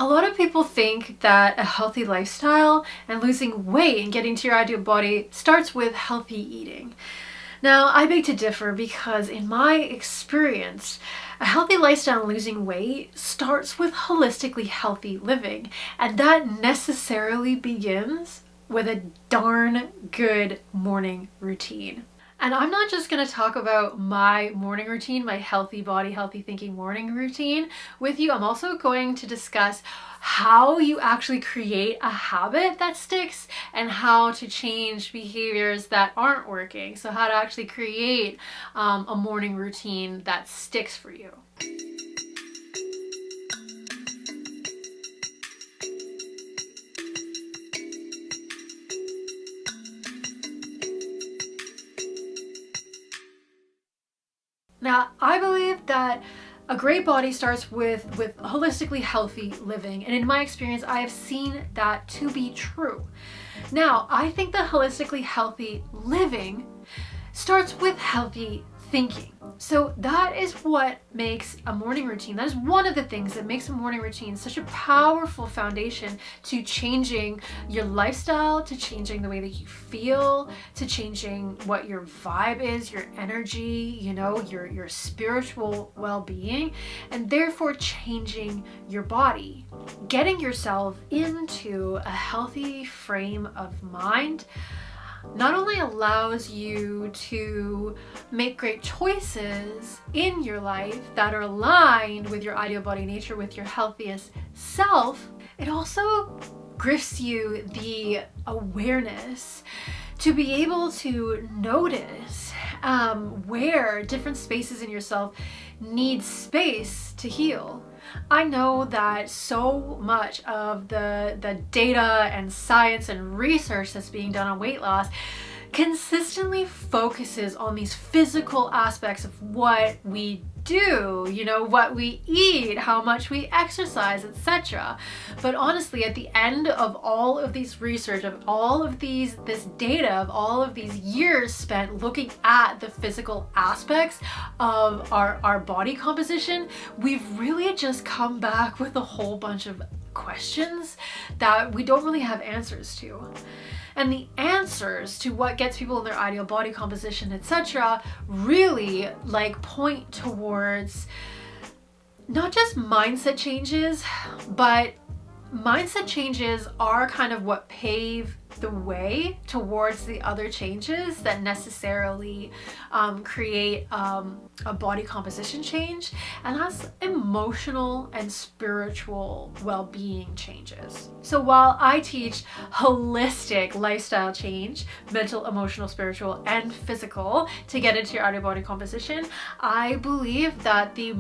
A lot of people think that a healthy lifestyle and losing weight and getting to your ideal body starts with healthy eating. Now, I beg to differ because in my experience, a healthy lifestyle and losing weight starts with holistically healthy living, and that necessarily begins with a darn good morning routine. And I'm not just going to talk about my morning routine, my healthy body, healthy thinking morning routine with you. I'm also going to discuss how you actually create a habit that sticks and how to change behaviors that aren't working. So how to actually create a morning routine that sticks for you. Now, I believe that a great body starts with holistically healthy living. And in my experience, I have seen that to be true. Now, I think that holistically healthy living starts with healthy thinking. So that is what makes a morning routine. That is one of the things that makes a morning routine such a powerful foundation to changing your lifestyle, to changing the way that you feel, to changing what your vibe is, your energy, your spiritual well-being, and therefore changing your body. Getting yourself into a healthy frame of mind not only allows you to make great choices in your life that are aligned with your ideal body nature, with your healthiest self, it also gives you the awareness to be able to notice where different spaces in yourself need space to heal. I know that so much of the data and science and research that's being done on weight loss consistently focuses on these physical aspects of what we do, what we eat, how much we exercise, etc. But honestly, at the end of all of these research, of all of this data, of all of these years spent looking at the physical aspects of our body composition, we've really just come back with a whole bunch of questions that we don't really have answers to. And the answers to what gets people in their ideal body composition, etc., really point towards not just mindset changes, but mindset changes are kind of what pave the way towards the other changes that necessarily create a body composition change, and that's emotional and spiritual well-being changes. So while I teach holistic lifestyle change, mental, emotional, spiritual, and physical, to get into your ideal body composition, I believe that the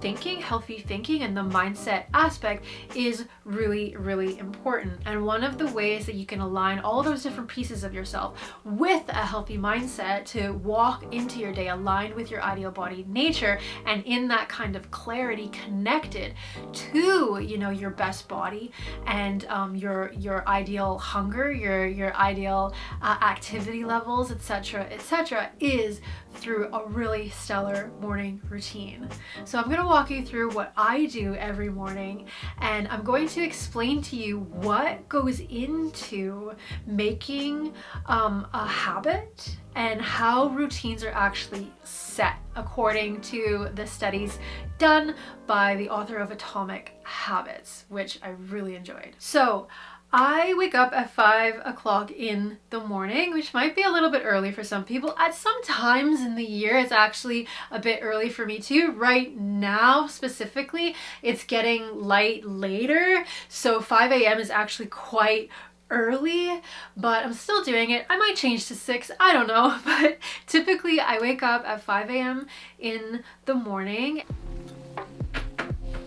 thinking, healthy thinking, and the mindset aspect is really, really important. And one of the ways that you can align all those different pieces of yourself with a healthy mindset to walk into your day aligned with your ideal body nature, and in that kind of clarity, connected to your best body and your ideal hunger, your ideal activity levels, etc., is through a really stellar morning routine. So I'm going to walk you through what I do every morning, and I'm going to explain to you what goes into making a habit and how routines are actually set according to the studies done by the author of Atomic Habits, which I really enjoyed. So I wake up at 5 o'clock in the morning, which might be a little bit early for some people. At some times in the year, it's actually a bit early for me too. Right now, specifically, it's getting light later. So 5 a.m. is actually quite early, but I'm still doing it. I might change to 6, I don't know. But typically I wake up at 5 a.m. in the morning.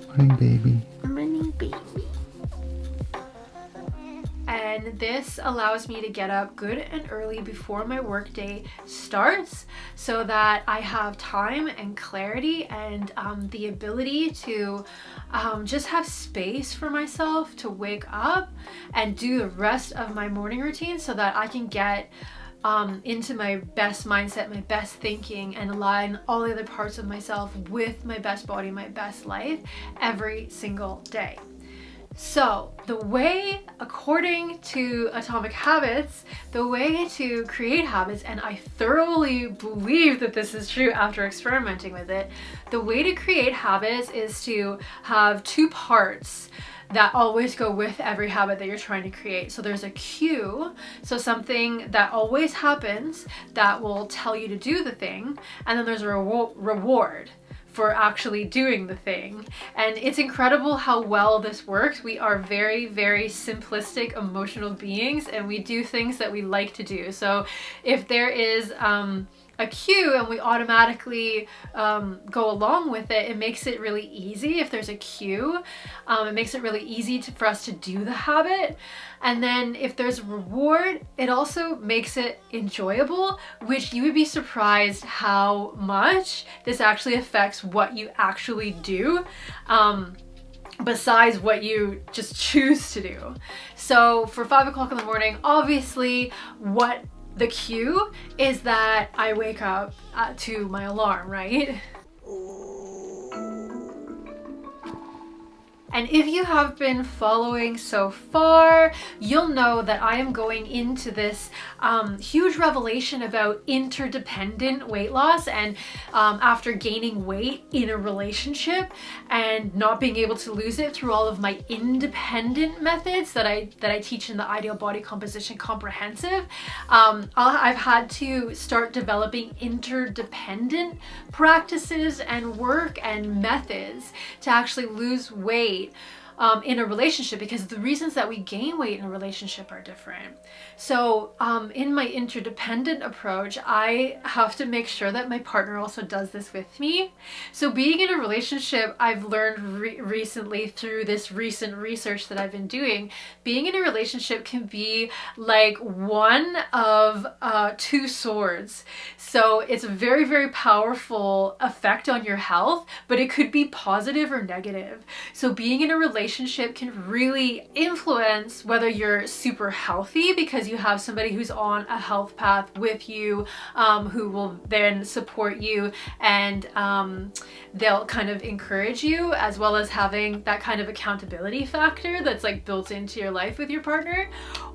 Morning, baby. Morning, baby. And this allows me to get up good and early before my workday starts, so that I have time and clarity and the ability to just have space for myself to wake up and do the rest of my morning routine, so that I can get into my best mindset, my best thinking, and align all the other parts of myself with my best body, my best life every single day. So the way, according to Atomic Habits, the way to create habits, and I thoroughly believe that this is true after experimenting with it, the way to create habits is to have two parts that always go with every habit that you're trying to create. So there's a cue, so something that always happens that will tell you to do the thing, and then there's a reward for actually doing the thing. And it's incredible how well this works. We are very, very simplistic emotional beings, and we do things that we like to do. So if there is a cue and we automatically go along with it, it makes it really easy. If there's a cue, it makes it really easy for us to do the habit. And then if there's a reward, it also makes it enjoyable, which you would be surprised how much this actually affects what you actually do. Besides what you just choose to do. So for 5 o'clock in the morning, obviously what the cue is that I wake up to my alarm, right? And if you have been following so far, you'll know that I am going into this huge revelation about interdependent weight loss, and after gaining weight in a relationship and not being able to lose it through all of my independent methods that I teach in the Ideal Body Composition Comprehensive, I've had to start developing interdependent practices and work and methods to actually lose weight in a relationship, because the reasons that we gain weight in a relationship are different. So in my interdependent approach, I have to make sure that my partner also does this with me. So being in a relationship, I've learned recently through this recent research that I've been doing, being in a relationship can be like one of two swords. So it's a very, very powerful effect on your health, but it could be positive or negative. So being in a relationship can really influence whether you're super healthy because you have somebody who's on a health path with you, who will then support you, and they'll kind of encourage you, as well as having that kind of accountability factor that's like built into your life with your partner.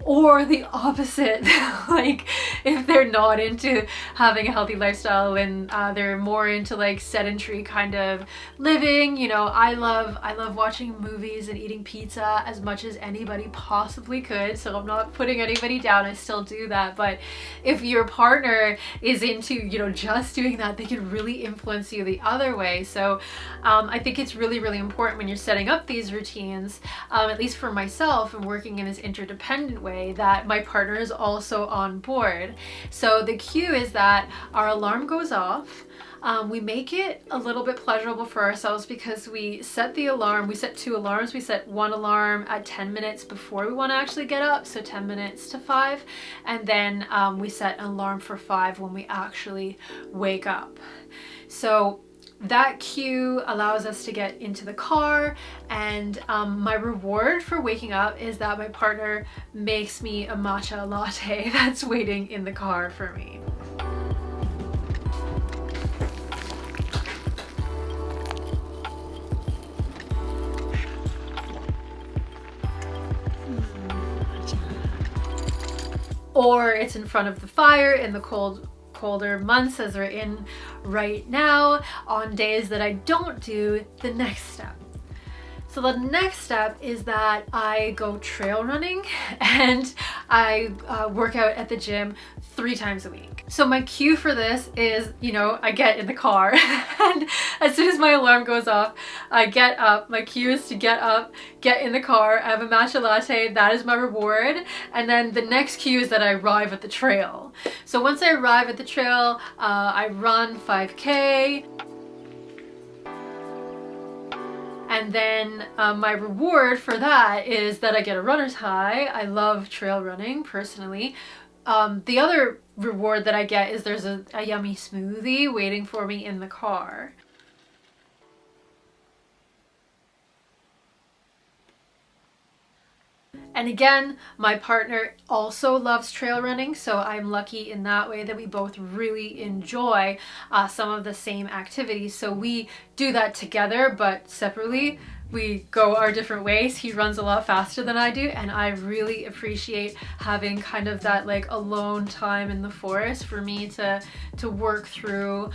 Or the opposite, like if they're not into having a healthy lifestyle and they're more into like sedentary kind of living. You know, I love watching movies and eating pizza as much as anybody possibly could, so I'm not putting anybody down, I still do that. But if your partner is into, you know, just doing that, they can really influence you the other way. So I think it's really, really important when you're setting up these routines, at least for myself and working in this interdependent way, that my partner is also on board. So the cue is that our alarm goes off. We make it a little bit pleasurable for ourselves because we set the alarm. We set 2 alarms. We set one alarm at 10 minutes before we want to actually get up, so 10 minutes to 5, and then we set an alarm for 5 when we actually wake up. So that cue allows us to get into the car, and my reward for waking up is that my partner makes me a matcha latte that's waiting in the car for me. Or it's in front of the fire in the colder months as we're in right now, on days that I don't do the next step. So the next step is that I go trail running and I work out at the gym 3 times a week. So my cue for this is, you know, I get in the car and as soon as my alarm goes off, I get up. My cue is to get up, get in the car, I have a matcha latte, that is my reward. And then the next cue is that I arrive at the trail. So once I arrive at the trail, I run 5K. And then my reward for that is that I get a runner's high. I love trail running personally. The other reward that I get is there's a yummy smoothie waiting for me in the car. And again, my partner also loves trail running, so I'm lucky in that way that we both really enjoy some of the same activities. So we do that together, but separately. we go our different ways. He runs a lot faster than I do, and I really appreciate having kind of that like alone time in the forest for me to work through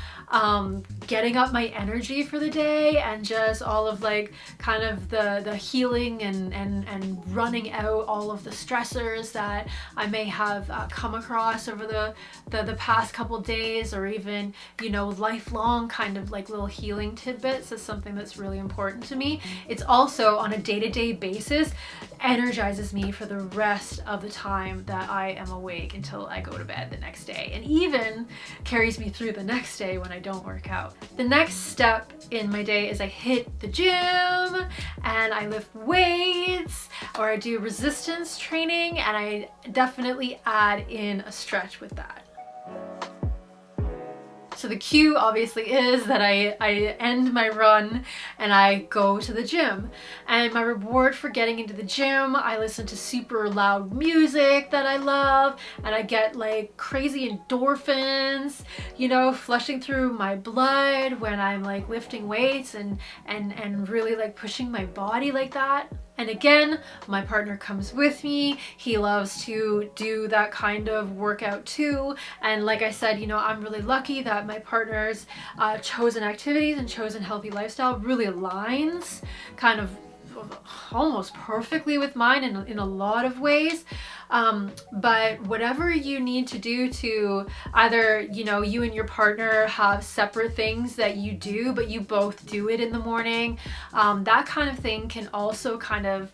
getting up my energy for the day, and just all of like kind of the healing and running out all of the stressors that I may have come across over the past couple days, or even, you know, lifelong kind of like little healing tidbits is something that's really important to me. It's also on a day-to-day basis energizes me for the rest of the time that I am awake until I go to bed the next day, and even carries me through the next day when I don't work out. The next step in my day is I hit the gym and I lift weights, or I do resistance training, and I definitely add in a stretch with that. So the cue obviously is that I end my run and I go to the gym. And my reward for getting into the gym, I listen to super loud music that I love, and I get like crazy endorphins, you know, flushing through my blood when I'm like lifting weights and really like pushing my body like that. And again, my partner comes with me. He loves to do that kind of workout too. And like I said, you know, I'm really lucky that my partner's chosen activities and chosen healthy lifestyle really aligns kind of almost perfectly with mine in a lot of ways. But whatever you need to do to either, you know, you and your partner have separate things that you do, but you both do it in the morning, that kind of thing can also kind of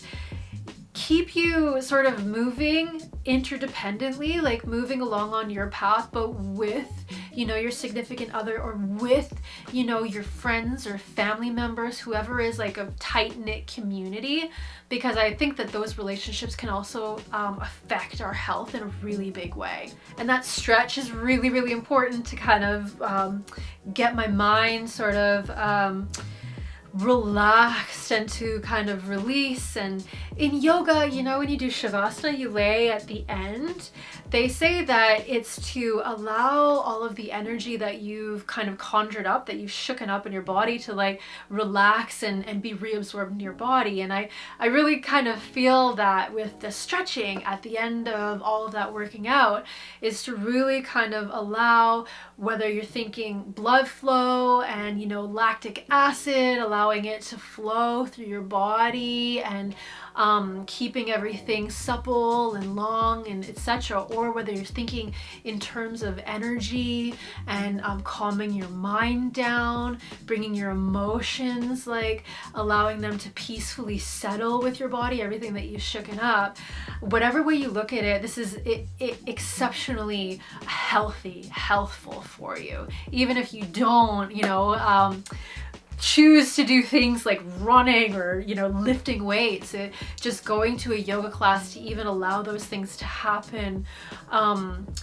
keep you sort of moving interdependently, like moving along on your path, but with, you know, your significant other, or with, you know, your friends or family members, whoever is like a tight-knit community, because I think that those relationships can also affect our health in a really big way. And that stretch is really, really important to kind of get my mind sort of relaxed and to kind of release. And in yoga, you know, when you do shavasana, you lay at the end. They say that it's to allow all of the energy that you've kind of conjured up, that you've shooken up in your body, to like relax and be reabsorbed in your body. And I really kind of feel that with the stretching at the end of all of that working out is to really kind of allow, whether you're thinking blood flow and, you know, lactic acid, allowing it to flow through your body, and keeping everything supple and long and etc., or whether you're thinking in terms of energy and calming your mind down, bringing your emotions, like allowing them to peacefully settle with your body, everything that you've shooken up. Whatever way you look at it, this is exceptionally healthful for you. Even if you don't, you know, choose to do things like running or, you know, lifting weights, just going to a yoga class to even allow those things to happen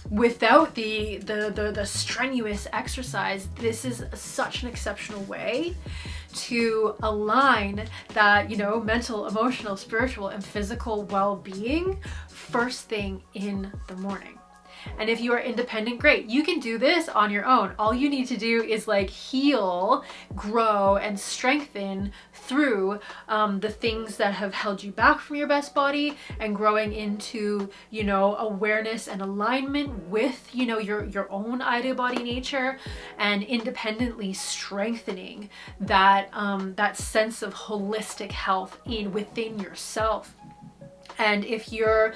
without the strenuous exercise. This is such an exceptional way to align that, you know, mental, emotional, spiritual, and physical well-being first thing in the morning. And if you are independent, great, you can do this on your own. All you need to do is like heal, grow, and strengthen through the things that have held you back from your best body, and growing into, you know, awareness and alignment with, you know, your own ideal body nature, and independently strengthening that that sense of holistic health within yourself. And if you're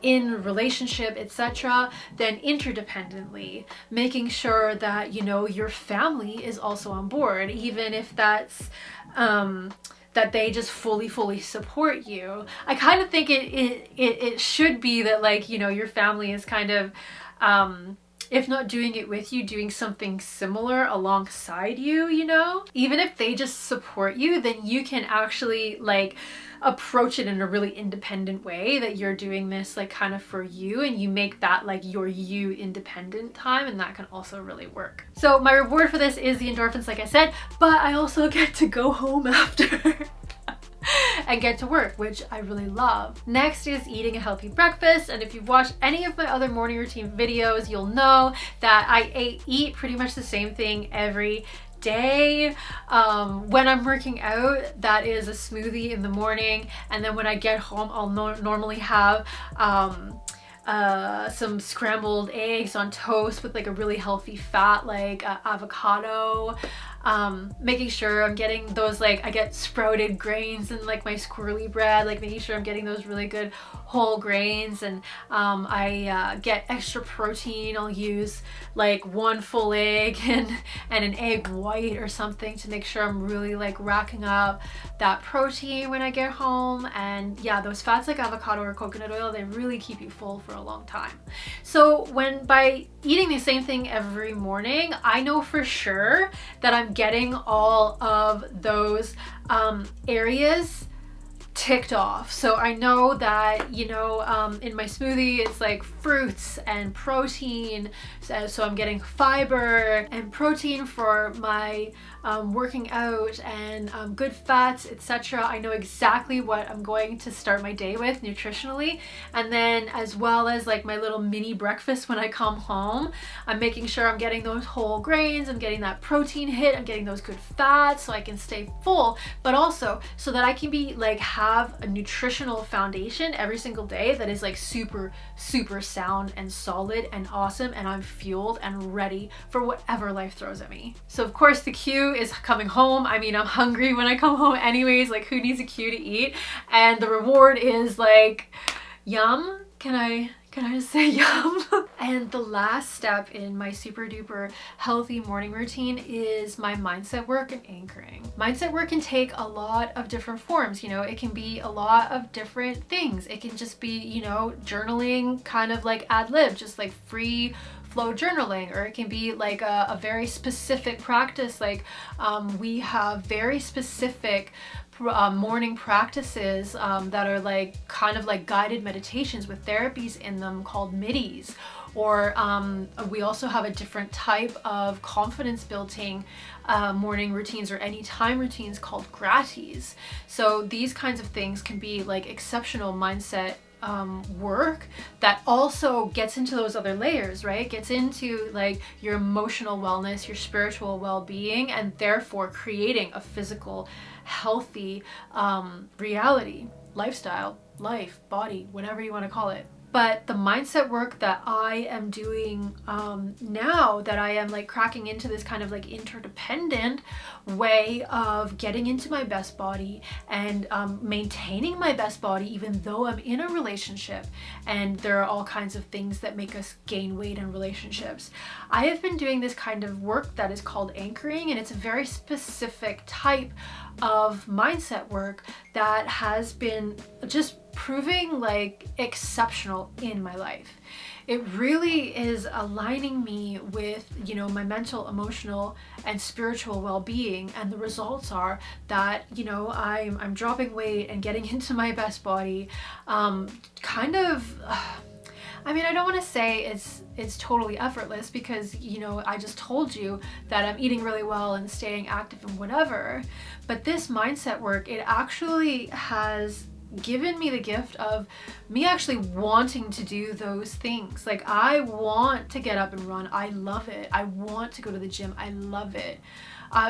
in relationship, etc., then interdependently making sure that, you know, your family is also on board, even if that's that they just fully support you. I kind of think it should be that, like, you know, your family is kind of if not doing it with you, doing something similar alongside you, you know? Even if they just support you, then you can actually like approach it in a really independent way, that you're doing this like kind of for you, and you make that like your you independent time, and that can also really work. So my reward for this is the endorphins, like I said, but I also get to go home after and get to work, which I really love. Next is eating a healthy breakfast. And if you've watched any of my other morning routine videos, you'll know that I eat pretty much the same thing every day. When I'm working out, that is a smoothie in the morning, and then when I get home, I'll normally have some scrambled eggs on toast with like a really healthy fat like avocado. Making sure I'm getting those, like I get sprouted grains in like my squirrely bread, like making sure I'm getting those really good whole grains, and I get extra protein. I'll use like one full egg and an egg white or something to make sure I'm really like racking up that protein when I get home. And yeah, those fats like avocado or coconut oil, they really keep you full for a long time. So by eating the same thing every morning, I know for sure that I'm getting all of those areas ticked off. So I know that, you know, in my smoothie it's like fruits and protein, so I'm getting fiber and protein for my working out, and good fats, etc. I know exactly what I'm going to start my day with nutritionally. And then as well as like my little mini breakfast when I come home, I'm making sure I'm getting those whole grains, I'm getting that protein hit, I'm getting those good fats so I can stay full, but also so that I can be like have a nutritional foundation every single day that is like super sound and solid and awesome, and I'm fueled and ready for whatever life throws at me. So of course the cue is coming home. I mean, I'm hungry when I come home anyways, like who needs a cue to eat? And the reward is like yum. Can I just say yum? And the last step in my super duper healthy morning routine is my mindset work and anchoring. Mindset work can take a lot of different forms, you know, it can be a lot of different things. It can just be, you know, journaling, kind of like ad lib, just like free flow journaling, or it can be like a very specific practice. Like we have very specific morning practices that are like kind of like guided meditations with therapies in them called midis. Or we also have a different type of confidence building morning routines or anytime routines called gratis. So these kinds of things can be like exceptional mindset work that also gets into those other layers, right? Gets into like your emotional wellness, your spiritual well-being, and therefore creating a physical, healthy reality, lifestyle, life, body, whatever you want to call it. But the mindset work that I am doing now, that I am like cracking into this kind of like interdependent way of getting into my best body and maintaining my best body even though I'm in a relationship, and there are all kinds of things that make us gain weight in relationships. I have been doing this kind of work that is called anchoring, and it's a very specific type of mindset work that has been just proving like exceptional in my life. It really is aligning me with, you know, my mental, emotional, and spiritual well-being, and the results are that, you know, I'm dropping weight and getting into my best body. Kind of I mean, I don't want to say it's totally effortless, because, you know, I just told you that I'm eating really well and staying active and whatever, but this mindset work, it actually has given me the gift of me actually wanting to do those things. Like, I want to get up and run. I love it. I want to go to the gym. I love it.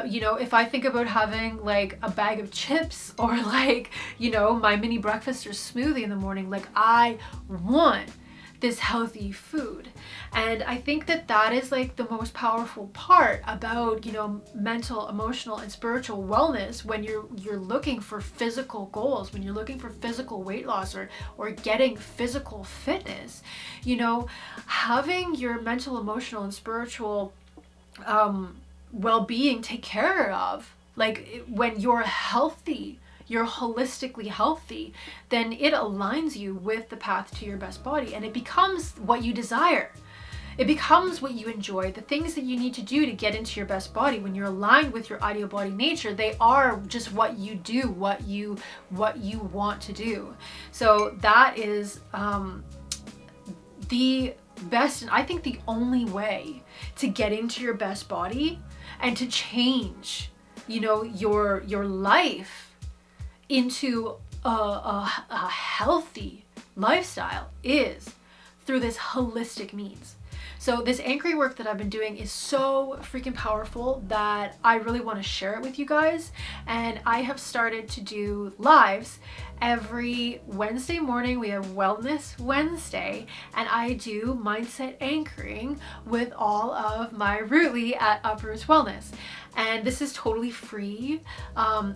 You know, if I think about having like a bag of chips or like, you know, my mini breakfast or smoothie in the morning, like I want this healthy food. And I think that that is like the most powerful part about, you know, mental, emotional, and spiritual wellness when you're looking for physical goals, when you're looking for physical weight loss or getting physical fitness. You know, having your mental, emotional, and spiritual well-being take care of, like when you're healthy, you're holistically healthy, then it aligns you with the path to your best body, and it becomes what you desire. It becomes what you enjoy. The things that you need to do to get into your best body, when you're aligned with your ideal body nature, they are just what you do, what you want to do. So that is the best, and I think the only way to get into your best body and to change, you know, your life into a healthy lifestyle is through this holistic means. So this anchoring work that I've been doing is so freaking powerful that I really want to share it with you guys. And I have started to do lives every Wednesday morning. We have Wellness Wednesday, and I do mindset anchoring with all of my Rootly at Uproots Wellness. And this is totally free.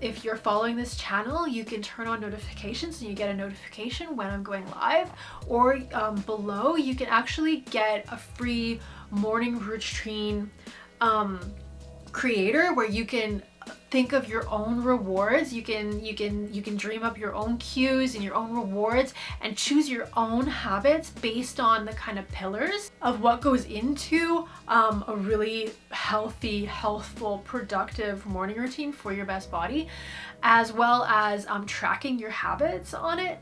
If you're following this channel, you can turn on notifications and you get a notification when I'm going live. Or below, you can actually get a free morning routine creator where you can think of your own rewards. You can dream up your own cues and your own rewards and choose your own habits based on the kind of pillars of what goes into a really healthy, healthful, productive morning routine for your best body, as well as tracking your habits on it.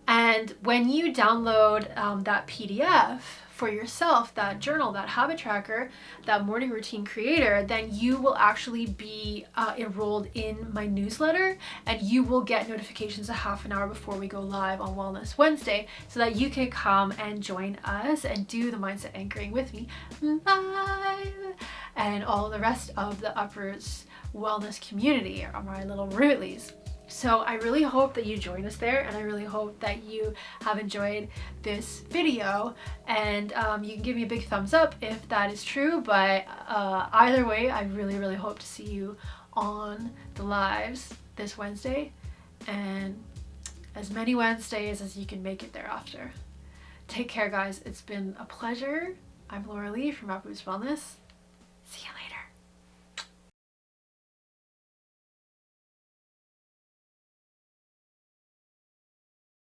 And when you download that PDF for yourself, that journal, that habit tracker, that morning routine creator, then you will actually be enrolled in my newsletter, and you will get notifications a half an hour before we go live on Wellness Wednesday, so that you can come and join us and do the mindset anchoring with me live, and all the rest of the Uproots Wellness community, or my little Rootlies. So I really hope that you join us there, and I really hope that you have enjoyed this video, and you can give me a big thumbs up if that is true. But either way, I really hope to see you on the lives this Wednesday, and as many Wednesdays as you can make it thereafter. Take care, guys. It's been a pleasure. I'm Laura Lee from Uproots Wellness. See you later.